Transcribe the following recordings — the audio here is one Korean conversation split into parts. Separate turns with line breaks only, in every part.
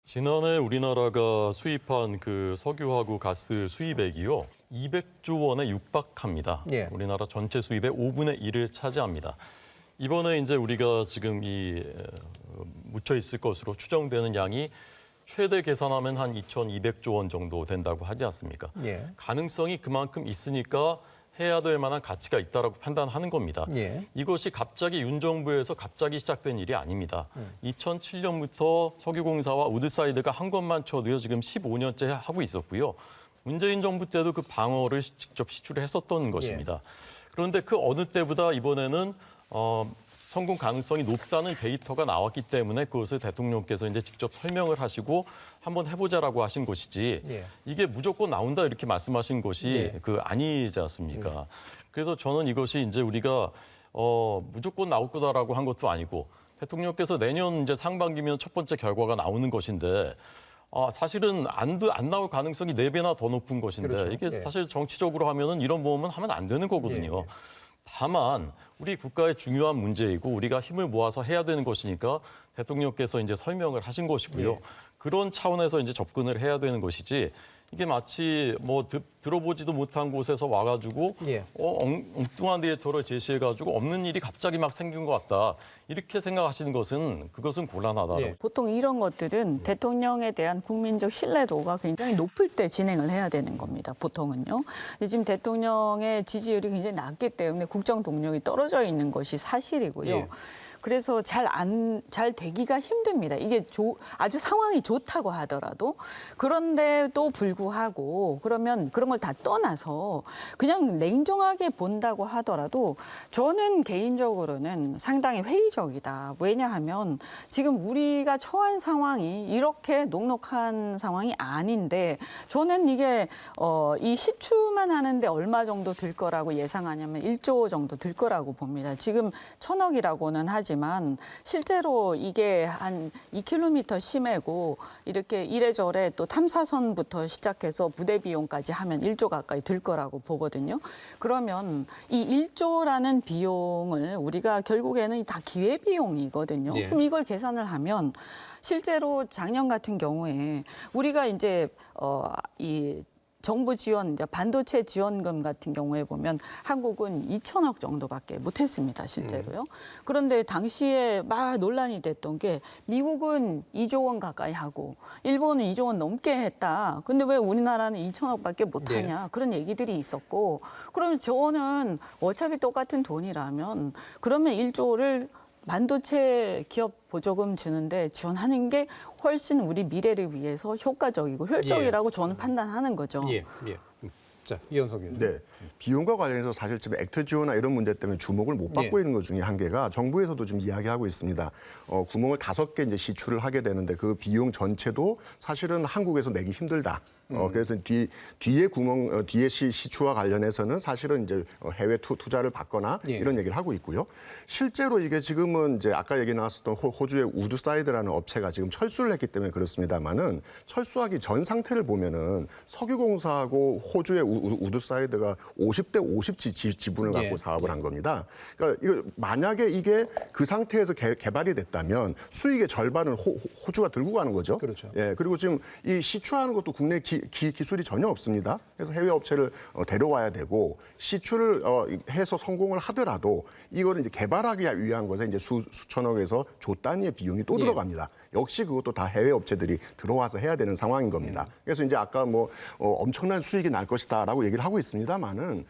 지난해 우리나라가 수입한 그 석유하고 가스 수입액이요. 200조 원에 육박합니다.
예.
우리나라 전체 수입의 5분의 1을 차지합니다. 이번에 이제 우리가 지금 묻혀 있을 것으로 추정되는 양이 최대 계산하면 한 2,200조 원 정도 된다고 하지 않습니까?
예.
가능성이 그만큼 있으니까 해야 될 만한 가치가 있다라고 판단하는 겁니다.
예.
이것이 갑자기 윤 정부에서 갑자기 시작된 일이 아닙니다. 2007년부터 석유공사와 우드사이드가 한 것만 쳐도요 지금 15년째 하고 있었고요. 문재인 정부 때도 그 방어를 직접 시추를 했었던 것입니다. 그런데 그 어느 때보다 이번에는 성공 가능성이 높다는 데이터가 나왔기 때문에 그것을 대통령께서 이제 직접 설명을 하시고 한번 해보자라고 하신 것이지 이게 무조건 나온다 이렇게 말씀하신 것이 아니지 않습니까? 그래서 저는 이것이 이제 우리가 무조건 나올 거다라고 한 것도 아니고 대통령께서 내년 이제 상반기면 첫 번째 결과가 나오는 것인데 사실은 안 나올 가능성이 4배나 더 높은 것인데
그렇죠.
이게 사실 정치적으로 하면은 이런 모험은 하면 안 되는 거거든요. 다만 우리 국가의 중요한 문제이고 우리가 힘을 모아서 해야 되는 것이니까 대통령께서 이제 설명을 하신 것이고요. 그런 차원에서 이제 접근을 해야 되는 것이지 이게 마치 뭐 들어보지도 못한 곳에서 와가지고 엉뚱한 데이터를 제시해가지고 없는 일이 갑자기 막 생긴 것 같다. 이렇게 생각하시는 그것은 곤란하다.
보통 이런 것들은 대통령에 대한 국민적 신뢰도가 굉장히 높을 때 진행을 해야 되는 겁니다. 보통은요. 지금 대통령의 지지율이 굉장히 낮기 때문에 국정 동력이 떨어져 있는 것이 사실이고요. 그래서 잘 되기가 힘듭니다. 이게 아주 상황이 좋다고 하더라도 그런데도 불구하고 그러면 그런 걸 다 떠나서 그냥 냉정하게 본다고 하더라도 저는 개인적으로는 상당히 회의적이다. 왜냐하면 지금 우리가 처한 상황이 이렇게 녹록한 상황이 아닌데 저는 이게 이 시추만 하는데 얼마 정도 들 거라고 예상하냐면 1조 정도 들 거라고 봅니다. 지금 1,000억이라고는 하지만 실제로 이게 한 2km 심해고 이렇게 이래저래 또 탐사선부터 시작해서 부대 비용까지 하면 1조 가까이 들 거라고 보거든요. 그러면 이 1조라는 비용을 우리가 결국에는 다 기회비용이거든요. 그럼 이걸 계산을 하면 실제로 작년 같은 경우에 우리가 이제 이 정부 지원, 이제 반도체 지원금 같은 경우에 보면 한국은 2천억 정도밖에 못했습니다, 실제로요. 그런데 당시에 막 논란이 됐던 게 미국은 2조 원 가까이 하고 일본은 2조 원 넘게 했다. 근데 왜 우리나라는 2천억밖에 못하냐 그런 얘기들이 있었고 그러면 저는 어차피 똑같은 돈이라면 그러면 1조를 반도체 기업 보조금 주는데 지원하는 게 훨씬 우리 미래를 위해서 효과적이고 효율적이라고 저는 판단하는 거죠.
자, 이현석 의원님.
네. 비용과 관련해서 사실 지금 액트 지원이나 이런 문제 때문에 주목을 못 받고 있는 것 중에 한 개가 정부에서도 지금 이야기하고 있습니다. 구멍을 5개 이제 시추를 하게 되는데 그 비용 전체도 사실은 한국에서 내기 힘들다. 그래서 뒤에 시추와 관련해서는 사실은 이제 해외 투자를 받거나 이런 얘기를 하고 있고요. 실제로 이게 지금은 이제 아까 얘기 나왔었던 호주의 우드사이드라는 업체가 지금 철수를 했기 때문에 그렇습니다만은 철수하기 전 상태를 보면은 석유공사하고 호주의 우드사이드가 50대 50 지분을 갖고 사업을 한 겁니다. 그러니까 이거 만약에 이게 그 상태에서 개발이 됐다면 수익의 절반을 호주가 들고 가는 거죠.
그렇죠.
그리고 지금 이 시추하는 것도 국내 기술이 전혀 없습니다. 그래서 해외 업체를 데려와야 되고 시추를 해서 성공을 하더라도 이거를 이제 개발하기 위한 것에 이제 수천억에서 조 단위의 비용이 또 들어갑니다. 역시 그것도 다 해외 업체들이 들어와서 해야 되는 상황인 겁니다. 그래서 이제 아까 뭐 엄청난 수익이 날 것이다라고 얘기를 하고 있습니다만은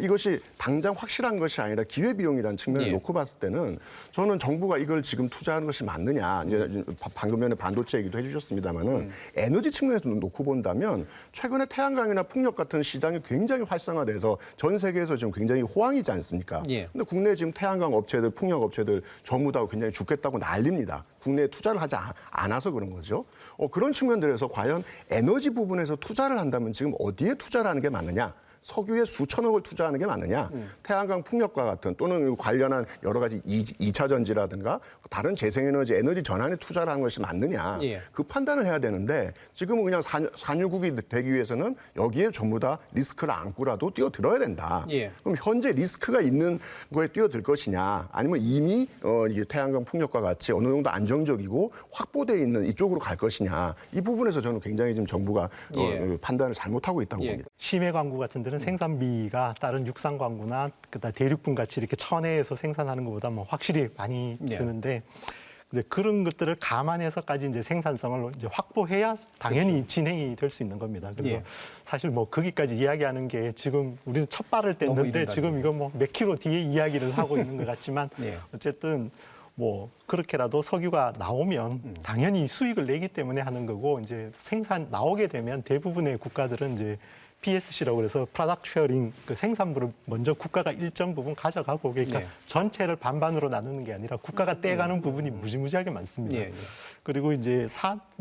이것이 당장 확실한 것이 아니라 기회비용이라는 측면을 놓고 봤을 때는 저는 정부가 이걸 지금 투자하는 것이 맞느냐. 이제 방금 전에 반도체 얘기도 해주셨습니다만은 에너지 측면에서 놓고 본다면 최근에 태양광이나 풍력 같은 시장이 굉장히 활성화돼서 전 세계에서 지금 굉장히 호황이지 않습니까? 근데 국내 지금 태양광 업체들, 풍력 업체들 전부 다 굉장히 죽겠다고 난립니다. 국내에 투자를 하지 않아서 그런 거죠. 그런 측면들에서 과연 에너지 부분에서 투자를 한다면 지금 어디에 투자를 하는 게 맞느냐? 석유에 수천억을 투자하는 게 맞느냐? 태양광 풍력과 같은 또는 관련한 여러 가지 2차 전지라든가 다른 재생에너지, 에너지 전환에 투자를 하는 것이 맞느냐?
예.
그 판단을 해야 되는데 지금은 그냥 산유국이 되기 위해서는 여기에 전부 다 리스크를 안고라도 뛰어들어야 된다.
예.
그럼 현재 리스크가 있는 거에 뛰어들 것이냐? 아니면 이미 이게 태양광 풍력과 같이 어느 정도 안정적이고 확보돼 있는 이쪽으로 갈 것이냐? 이 부분에서 저는 굉장히 지금 정부가
예.
판단을 잘못하고 있다고
예.
봅니다.
심해 광구 같은 데는 생산비가 다른 육상 광구나 그다음 대륙분 같이 이렇게 천혜에서 생산하는 것보다 뭐 확실히 많이
예.
드는데 이제 그런 것들을 감안해서까지 이제 생산성을 이제 확보해야 당연히 진행이 될 수 있는 겁니다. 그래서
예.
사실 뭐 거기까지 이야기하는 게 지금 우리는 첫 발을
너무
뗐는데
이른다,
지금 이거 뭐 몇 킬로 뒤에 이야기를 하고 있는 것 같지만
예.
어쨌든 뭐 그렇게라도 석유가 나오면 당연히 수익을 내기 때문에 하는 거고 이제 생산 나오게 되면 대부분의 국가들은 이제 PSC라고 그래서 프로덕트 쉐어링 그 생산부를 먼저 국가가 일정 부분 가져가고 그러니까
예.
전체를 반반으로 나누는 게 아니라 국가가 떼가는 부분이 무지무지하게 많습니다.
예, 예.
그리고 이제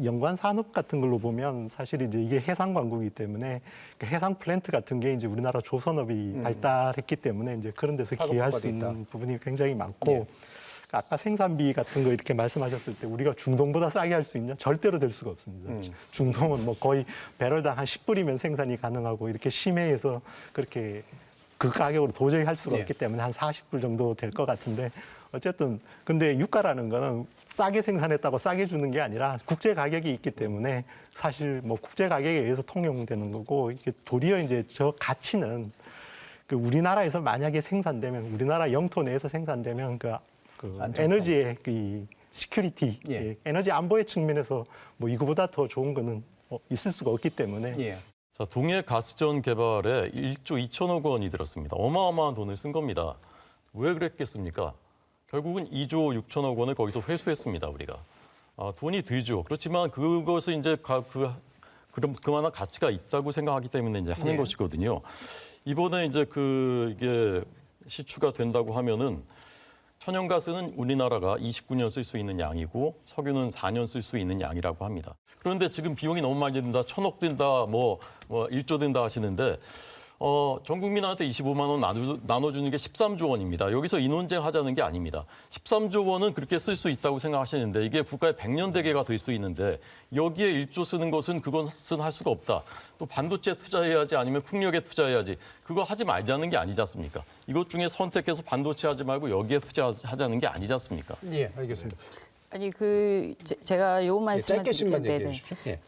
연관 산업 같은 걸로 보면 사실 이제 이게 해상 광구이기 때문에 그 해상 플랜트 같은 게 이제 우리나라 조선업이 발달했기 때문에 이제 그런 데서 기여할 수
파급효과도
있는
있다.
부분이 굉장히 많고
예.
아까 생산비 같은 거 이렇게 말씀하셨을 때 우리가 중동보다 싸게 할 수 있냐? 절대로 될 수가 없습니다. 중동은 뭐 거의 배럴당 한 10불이면 생산이 가능하고 이렇게 심해에서 그렇게 그 가격으로 도저히 할 수가
예.
없기 때문에 한 40불 정도 될 것 같은데 어쨌든 근데 유가라는 거는 싸게 생산했다고 싸게 주는 게 아니라 국제 가격이 있기 때문에 사실 뭐 국제 가격에 의해서 통용되는 거고 이게 도리어 이제 저 가치는 그 우리나라에서 만약에 생산되면 우리나라 영토 내에서 생산되면 그
안정성.
에너지의 그 시큐리티,
예.
에너지 안보의 측면에서 뭐 이거보다 더 좋은 거는 있을 수가 없기 때문에
예.
자, 동해 가스전 개발에 1조 2천억 원이 들었습니다. 어마어마한 돈을 쓴 겁니다. 왜 그랬겠습니까? 결국은 2조 6천억 원을 거기서 회수했습니다, 우리가. 돈이 들죠. 그렇지만 그것을 이제 그만한 가치가 있다고 생각하기 때문에 이제 하는
예.
것이거든요. 이번에 이제 이게 시추가 된다고 하면은 천연가스는 우리나라가 29년 쓸 수 있는 양이고 석유는 4년 쓸 수 있는 양이라고 합니다. 그런데 지금 비용이 너무 많이 든다, 1,000억 든다, 뭐 1조 든다 하시는데 전 국민한테 25만 원 나눠주는 게 13조 원입니다. 여기서 이 논쟁 하자는 게 아닙니다. 13조 원은 그렇게 쓸 수 있다고 생각하시는데 이게 국가의 100년 대계가 될 수 있는데 여기에 1조 쓰는 것은 그것은 할 수가 없다. 또 반도체 투자해야지 아니면 풍력에 투자해야지. 그거 하지 말자는 게 아니지 않습니까? 이것 중에 선택해서 반도체 하지 말고 여기에 투자하자는 게 아니지 않습니까?
예, 알겠습니다.
아니 제가 요
예,
말씀을
짧게씩만
드릴 때
얘기해 주십시오. 예.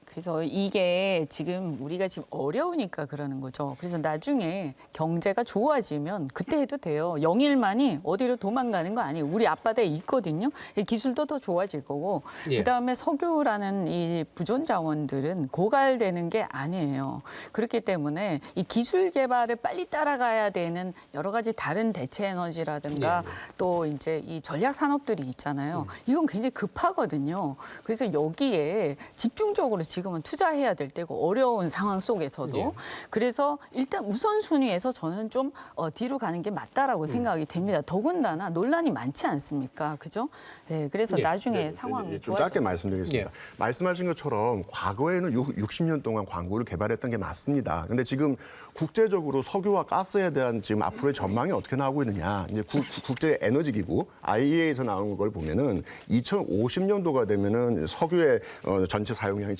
그래서 이게 지금 우리가 지금 어려우니까 그러는 거죠. 그래서 나중에 경제가 좋아지면 그때 해도 돼요. 영일만이 어디로 도망가는 거 아니에요. 우리 앞바다에 있거든요. 기술도 더 좋아질 거고.
예.
그다음에 석유라는 이 부존 자원들은 고갈되는 게 아니에요. 그렇기 때문에 이 기술 개발을 빨리 따라가야 되는 여러 가지 다른 대체 에너지라든가 또 이제 이 전략 산업들이 있잖아요. 이건 굉장히 급하거든요. 그래서 여기에 집중적으로 지금은 투자해야 될 때고 어려운 상황 속에서도
예.
그래서 일단 우선순위에서 저는 좀 뒤로 가는 게 맞다라고 생각이 됩니다. 더군다나 논란이 많지 않습니까? 그죠? 네, 그래서
예.
나중에 상황이
좀 짧게
좋아졌어요.
말씀드리겠습니다.
예.
말씀하신 것처럼 과거에는 60년 동안 광구를 개발했던 게 맞습니다. 근데 지금 국제적으로 석유와 가스에 대한 지금 앞으로의 전망이 어떻게 나오고 있느냐. 이제 국제 에너지 기구 IEA에서 나오는 걸 보면은 2050년도가 되면은 석유의 전체 사용량이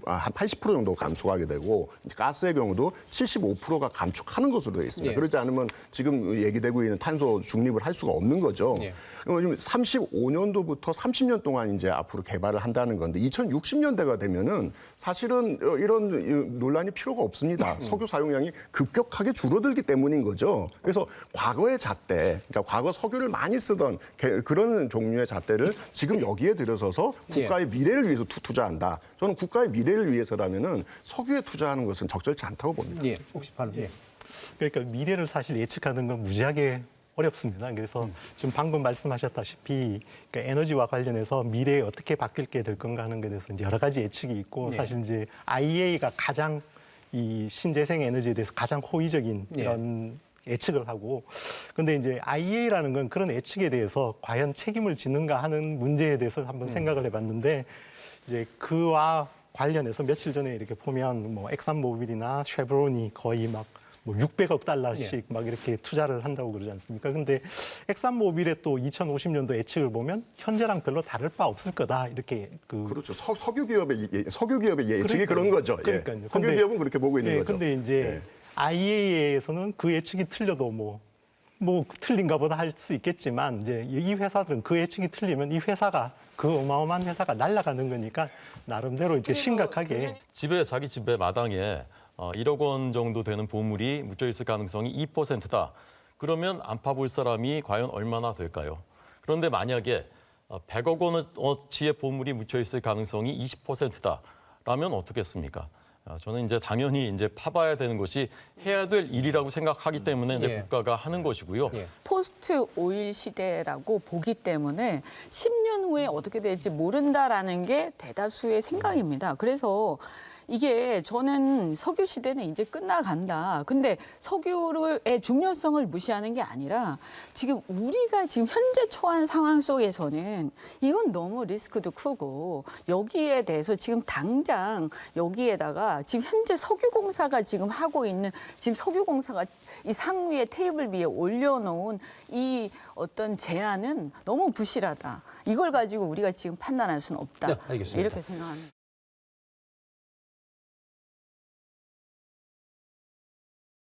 한 80% 정도 감소하게 되고 가스의 경우도 75%가 감축하는 것으로 되어 있습니다.
예.
그렇지 않으면 지금 얘기되고 있는 탄소 중립을 할 수가 없는 거죠.
예.
지금 35년도부터 30년 동안 이제 앞으로 개발을 한다는 건데 2060년대가 되면은 사실은 이런 논란이 필요가 없습니다. 석유 사용량이 급격하게 줄어들기 때문인 거죠. 그래서 과거의 잣대, 그러니까 과거 석유를 많이 쓰던 그런 종류의 잣대를 지금 여기에 들여서서 국가의 미래를 위해서 투자한다. 저는 국가의 미래를 위해서라면은 석유에 투자하는 것은 적절치 않다고 봅니다.
예. 혹시 발언. 예.
그러니까 미래를 사실 예측하는 건 무지하게 어렵습니다. 그래서 지금 방금 말씀하셨다시피 그러니까 에너지와 관련해서 미래에 어떻게 바뀔 게 될 건가 하는 것에 대해서 이제 여러 가지 예측이 있고
예.
사실 이제 IEA가 가장 이 신재생 에너지에 대해서 가장 호의적인
예.
이런 예측을 하고 근데 이제 IEA라는 건 그런 예측에 대해서 과연 책임을 지는가 하는 문제에 대해서 한번 생각을 해봤는데 이제 그와 관련해서 며칠 전에 이렇게 보면 뭐 엑산모빌이나 쉐브론이 거의 막 뭐 600억 달러씩 막 이렇게 투자를 한다고 그러지 않습니까? 근데 엑산모빌의 또 2050년도 예측을 보면 현재랑 별로 다를 바 없을 거다 이렇게
그렇죠. 석유 기업의 예측이 그런 거죠.
그러니까요.
석유
근데-
기업은 그렇게 보고 있는 거죠.
근데 이제 IEA에서는 그 예측이 틀려도 뭐 틀린가 보다 할 수 있겠지만 이제 이 회사들은 그 예측이 틀리면 이 회사가 그 어마어마한 회사가 날아가는 거니까 나름대로 이제 심각하게
자기 집의 마당에 1억 원 정도 되는 보물이 묻혀 있을 가능성이 2%다. 그러면 안 파볼 사람이 과연 얼마나 될까요? 그런데 만약에 100억 원어치의 보물이 묻혀 있을 가능성이 20%다라면 어떻겠습니까? 저는 이제 당연히 이제 파봐야 되는 것이 해야 될 일이라고 생각하기 때문에 이제
예.
국가가 하는 것이고요.
예.
포스트 오일 시대라고 보기 때문에 10년 후에 어떻게 될지 모른다라는 게 대다수의 생각입니다. 그래서 이게 저는 석유 시대는 이제 끝나간다. 근데 석유의 중요성을 무시하는 게 아니라 지금 우리가 지금 현재 처한 상황 속에서는 이건 너무 리스크도 크고 여기에 대해서 지금 당장 여기에다가 지금 현재 석유공사가 지금 하고 있는 지금 석유공사가 이 상위에 테이블 위에 올려놓은 이 어떤 제안은 너무 부실하다. 이걸 가지고 우리가 지금 판단할 수는 없다.
네, 알겠습니다.
이렇게 생각합니다.